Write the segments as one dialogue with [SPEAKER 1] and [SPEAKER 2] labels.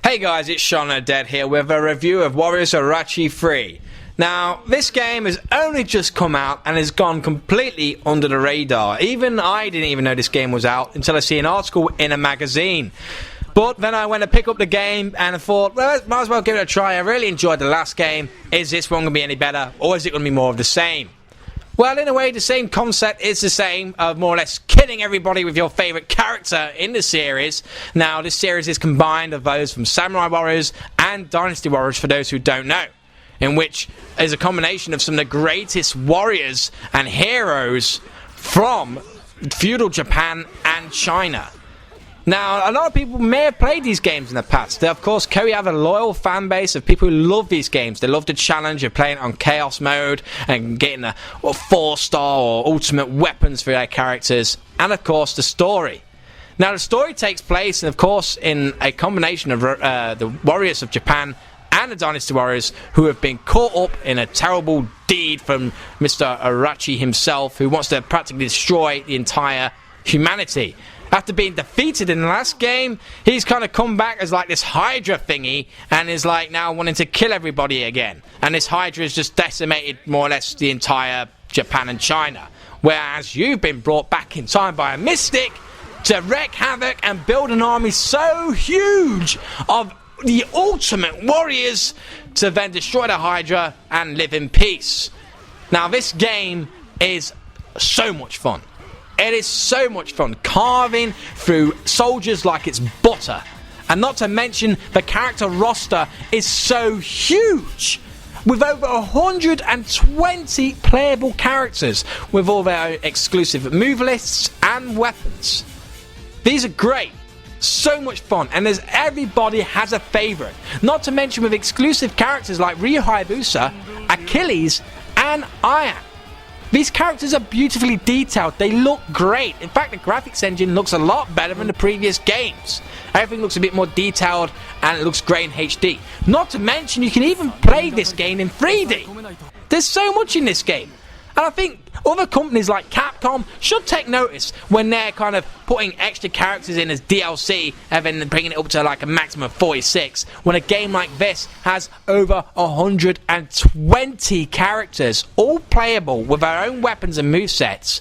[SPEAKER 1] Hey guys, it's SharnOfTheDEAD here with a review of Warriors Orochi 3. Now, this game has only just come out and has gone completely under the radar. Even I didn't even know this game was out until I see an article in a magazine. But then I went to pick up the game and I thought, well, might as well give it a try. I really enjoyed the last game. Is this one going to be any better, or is it going to be more of the same? Well, in a way, the same concept is the same, of more or less killing everybody with your favourite character in the series. Now, this series is combined of those from Samurai Warriors and Dynasty Warriors, for those who don't know, in which is a combination of some of the greatest warriors and heroes from feudal Japan and China. Now, a lot of people may have played these games in the past. Of course, Koei have a loyal fan base of people who love these games. They love the challenge of playing on Chaos mode and getting a 4-star or ultimate weapons for their characters. And, of course, the story. Now, the story takes place, of course, in a combination of the Warriors of Japan and the Dynasty Warriors, who have been caught up in a terrible deed from Mr. Orochi himself, who wants to practically destroy the entire humanity. After being defeated in the last game, he's kind of come back as like this Hydra thingy and is like now wanting to kill everybody again. And this Hydra has just decimated more or less the entire Japan and China. Whereas you've been brought back in time by a mystic to wreak havoc and build an army so huge of the ultimate warriors to then destroy the Hydra and live in peace. Now, this game is so much fun. It is so much fun carving through soldiers like it's butter. And not to mention, the character roster is so huge, with over 120 playable characters with all their own exclusive move lists and weapons. These are great. So much fun, and everybody has a favourite. Not to mention with exclusive characters like Ryu Hayabusa, Achilles, and Iron. These characters are beautifully detailed. They look great. In fact, the graphics engine looks a lot better than the previous games. Everything looks a bit more detailed, and it looks great in HD. Not to mention, you can even play this game in 3D. There's so much in this game. And I think other companies like Capcom should take notice when they're kind of putting extra characters in as DLC and then bringing it up to like a maximum of 46, when a game like this has over 120 characters, all playable with their own weapons and movesets.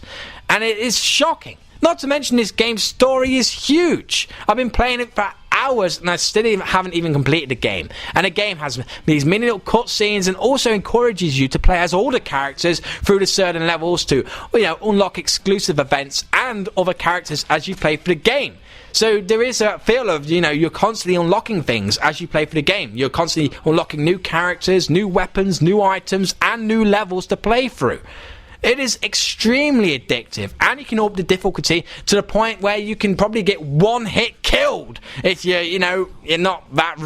[SPEAKER 1] And it is shocking. Not to mention, this game's story is huge. I've been playing it for hours and I still haven't even completed the game. And the game has these mini little cutscenes and also encourages you to play as all the characters through the certain levels to, unlock exclusive events and other characters as you play for the game. So there is a feel of, you're constantly unlocking things as you play for the game. You're constantly unlocking new characters, new weapons, new items, and new levels to play through. It is extremely addictive, and you can up the difficulty to the point where you can probably get one hit killed if you're not that,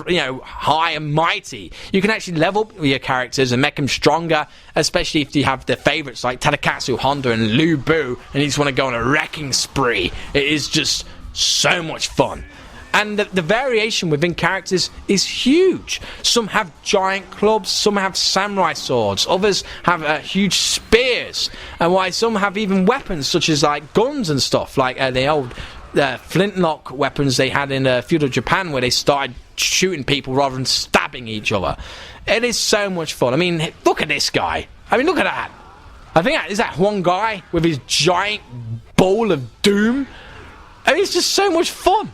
[SPEAKER 1] high and mighty. You can actually level up your characters and make them stronger, especially if you have the favourites like Tadakatsu Honda and Lu Bu, and you just want to go on a wrecking spree. It is just so much fun. And the variation within characters is huge. Some have giant clubs, some have samurai swords, others have huge spears, and why some have even weapons such as like guns and stuff, like the old flintlock weapons they had in feudal Japan, where they started shooting people rather than stabbing each other. It is so much fun. I mean, look at this guy. I mean, look at that. I think is that one guy with his giant ball of doom. I mean, it's just so much fun.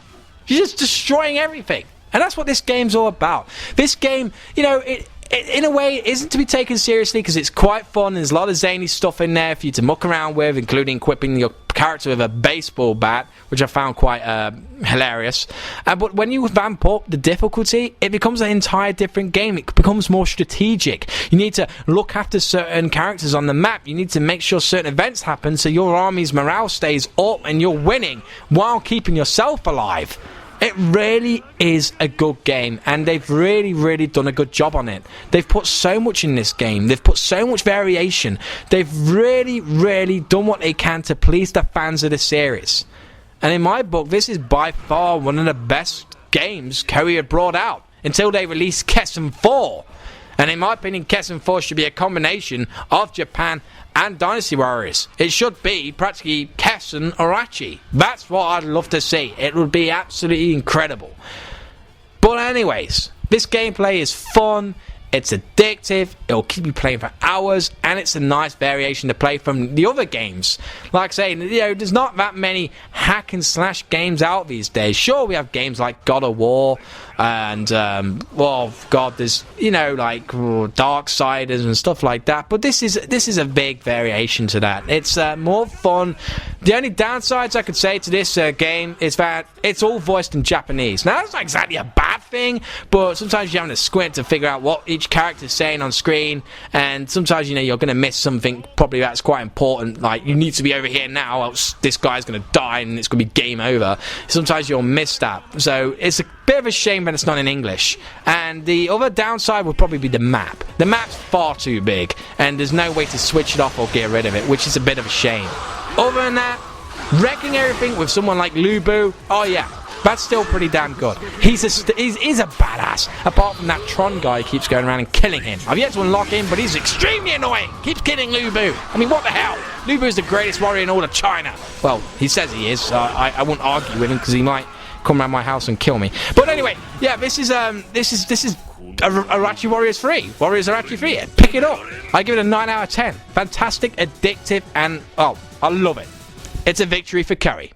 [SPEAKER 1] You're just destroying everything. And that's what this game's all about. This game, it in a way, isn't to be taken seriously because it's quite fun. There's a lot of zany stuff in there for you to muck around with, including equipping your character with a baseball bat, which I found quite hilarious. But when you vamp up the difficulty, it becomes an entire different game. It becomes more strategic. You need to look after certain characters on the map. You need to make sure certain events happen so your army's morale stays up and you're winning while keeping yourself alive. It really is a good game, and they've really done a good job on it. They've put so much in this game. They've put so much variation. They've really done what they can to please the fans of the series. And in my book, this is by far one of the best games Koei have brought out until they released Kessen 4. And in my opinion, Kessen 4 should be a combination of Japan and Dynasty Warriors. It should be practically Kessen Orochi. That's what I'd love to see. It would be absolutely incredible. But Anyways, this gameplay is fun. It's addictive, it'll keep you playing for hours, and it's a nice variation to play from the other games. Like I say, there's not that many hack and slash games out these days. Sure, we have games like God of War, and, there's, like Darksiders and stuff like that, but this is a big variation to that. It's more fun. The only downsides I could say to this game is that it's all voiced in Japanese. Now, that's not exactly a bad thing, but sometimes you're having to squint to figure out what each character's saying on screen, and sometimes you're going to miss something probably that's quite important, like you need to be over here now else this guy's going to die and it's going to be game over. Sometimes you'll miss that, so it's a bit of a shame that it's not in English. And the other downside would probably be the map. The map's far too big and there's no way to switch it off or get rid of it, which is a bit of a shame. Other than that, wrecking everything with someone like Lubu, oh yeah, that's still pretty damn good. He's a badass. Apart from that Tron guy who keeps going around and killing him. I've yet to unlock him, but he's extremely annoying. Keeps killing Lubu. I mean, what the hell? Lubu's the greatest warrior in all of China. Well, he says he is. I won't argue with him because he might come around my house and kill me. But anyway, yeah, this is Orochi Warriors 3. Warriors Orochi 3. Pick it up. I give it a 9 out of 10. Fantastic, addictive, and I love it. It's a victory for Koei.